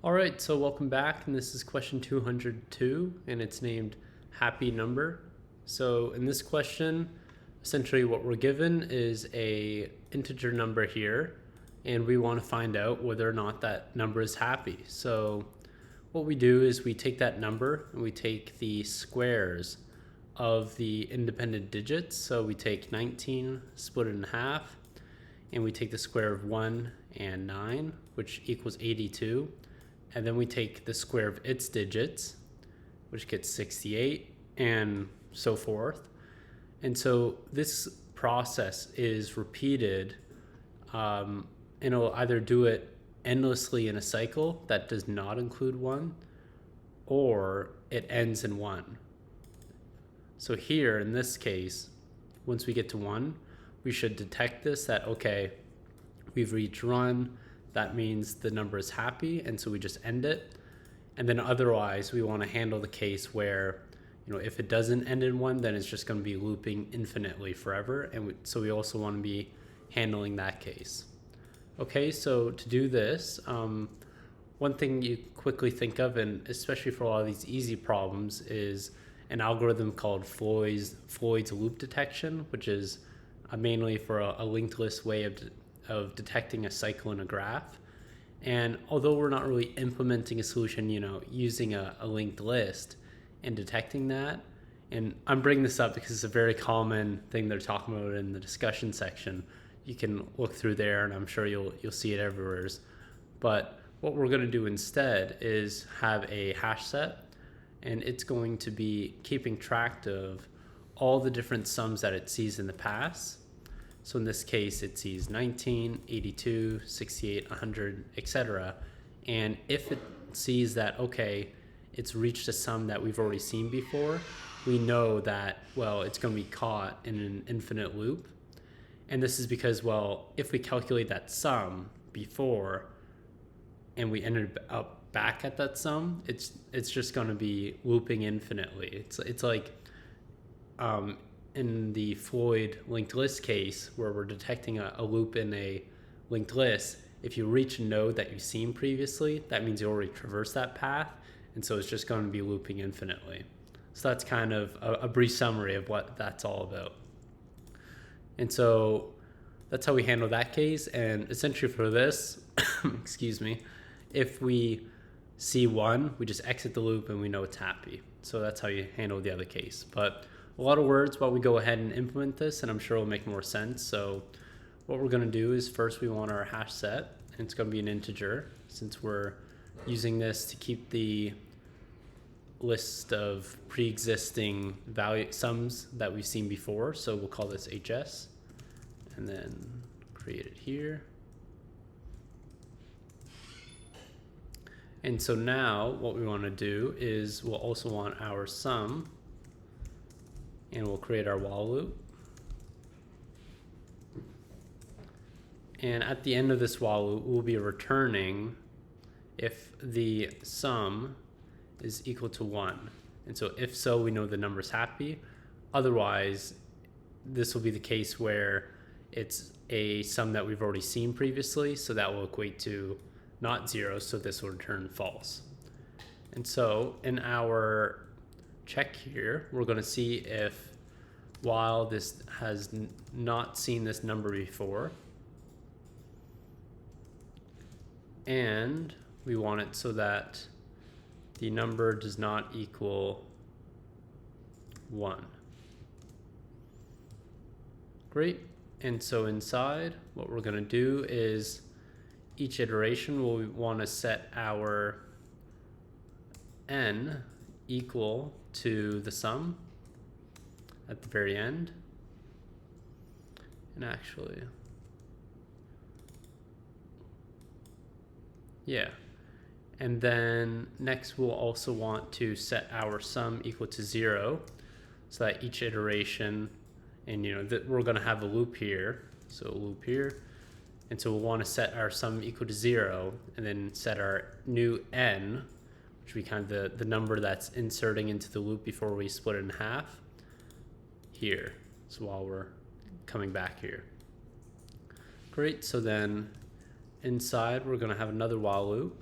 All right, so welcome back, and this is question 202, and it's named happy number. So in this question, essentially what we're given is a integer number here, and we want to find out whether or not that number is happy. So what we do is we take that number and we take the squares of the independent digits. So we take 19, split it in half, and we take the square of 1 and 9, which equals 82. And then we take the square of its digits, which gets 68, and so forth. And so this process is repeated, and it'll either do it endlessly in a cycle that does not include 1, or it ends in 1. So here, in this case, once we get to 1, we should detect this, that, okay, we've reached 1, that means the number is happy, and so we just end it. And then otherwise, we want to handle the case where, if it doesn't end in 1, then it's just going to be looping infinitely forever. And so we also want to be handling that case. Okay, so to do this, one thing you quickly think of, and especially for a lot of these easy problems, is an algorithm called Floyd's loop detection, which is mainly for a linked list way of detecting a cycle in a graph. And although we're not really implementing a solution, using a linked list and detecting that, and I'm bringing this up because it's a very common thing they're talking about in the discussion section. You can look through there, and I'm sure you'll see it everywhere. But what we're going to do instead is have a hash set, and it's going to be keeping track of all the different sums that it sees in the past. So in this case, it sees 19, 82, 68, 100, etc. And if it sees that, okay, it's reached a sum that we've already seen before, we know that, well, it's going to be caught in an infinite loop. And this is because, well, if we calculate that sum before and we ended up back at that sum, it's just going to be looping infinitely. It's like in the Floyd linked list case, where we're detecting a loop in a linked list, if you reach a node that you've seen previously, that means you already traversed that path, and so it's just going to be looping infinitely. So that's kind of a brief summary of what that's all about. And so that's how we handle that case. And essentially for this, excuse me, if we see 1, we just exit the loop and we know it's happy. So that's how you handle the other case. But a lot of words while we go ahead and implement this, and I'm sure it'll make more sense. So what we're going to do is first we want our hash set, and it's going to be an integer since we're using this to keep the list of pre-existing value sums that we've seen before. So we'll call this HS, and then create it here. And so now what we want to do is we'll also want our sum, and we'll create our while loop. And at the end of this while loop, we'll be returning if the sum is equal to 1. And so if so, we know the number's happy. Otherwise, this will be the case where it's a sum that we've already seen previously, so that will equate to not 0, so this will return false. And so in our check here, we're going to see if while this has not seen this number before, and we want it so that the number does not equal 1. Great. And so inside, what we're going to do is each iteration we'll want to set our n equal to the sum at the very end. And actually, yeah. And then next we'll also want to set our sum equal to 0, so that each iteration, and that we're going to have a loop here, so a loop here. And so we'll want to set our sum equal to 0, and then set our new n, which would be kind of the number that's inserting into the loop before we split it in half, here. So while we're coming back here. Great, so then inside we're going to have another while loop,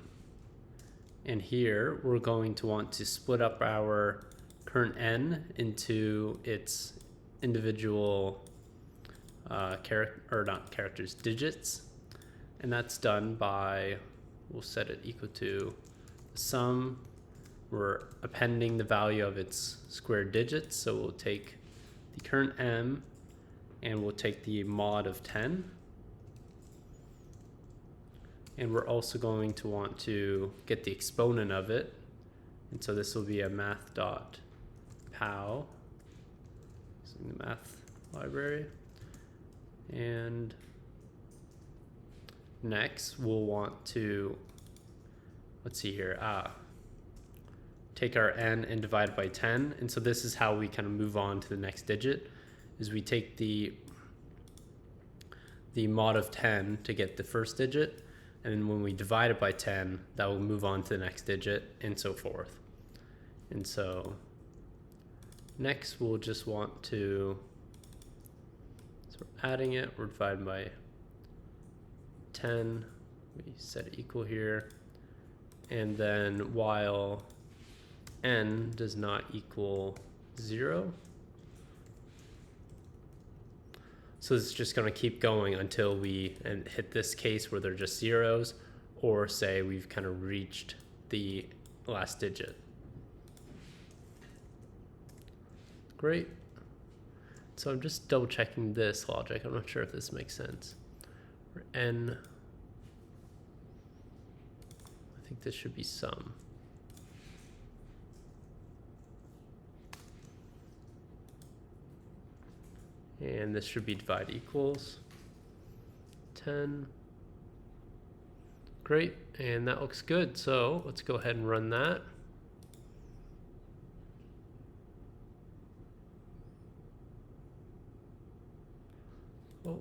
And here we're going to want to split up our current n into its individual digits. And that's done by, we'll set it equal to the sum. We're appending the value of its squared digits. So we'll take the current m and we'll take the mod of 10. And we're also going to want to get the exponent of it. And so this will be a math.pow, using the math library. And next we'll want to, let's see here, take our n and divide it by 10. And so this is how we kind of move on to the next digit, is we take the mod of 10 to get the first digit. And then when we divide it by 10, that will move on to the next digit and so forth. And so next we'll just want to, so we're adding it, we're dividing by 10, we set it equal here. And then while n does not equal 0, so it's just going to keep going until we hit this case where they're just zeros, or say we've kind of reached the last digit. Great. So I'm just double checking this logic. I'm not sure if this makes sense. For n, I think this should be sum. And this should be divide equals 10. Great, and that looks good. So let's go ahead and run that. Oh,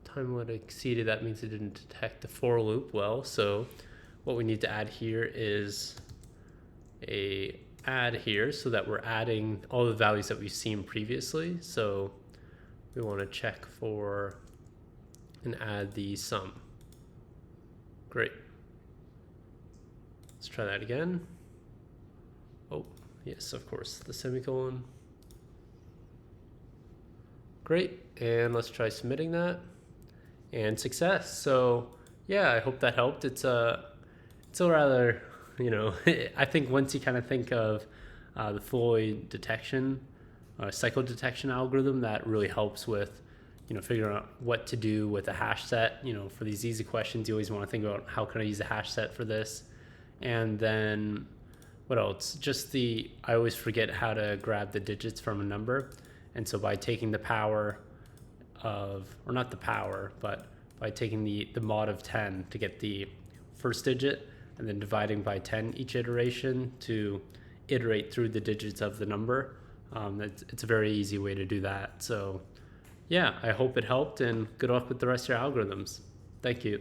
time limit exceeded. That means it didn't detect the for loop well. So what we need to add here is a add here, so that we're adding all the values that we've seen previously. So we want to check for and add the sum. Great. Let's try that again. Oh, yes, of course, the semicolon. Great, and let's try submitting that. And success. So yeah, I hope that helped. It's a rather, I think once you kind of think of the Floyd detection, cycle detection algorithm, that really helps with, figuring out what to do with a hash set. For these easy questions, you always want to think about how can I use a hash set for this. And then what else? I always forget how to grab the digits from a number. And so by taking the power of, or not the power, but by taking the mod of 10 to get the first digit, and then dividing by 10 each iteration to iterate through the digits of the number. It's a very easy way to do that. So yeah, I hope it helped, and good luck with the rest of your algorithms. Thank you.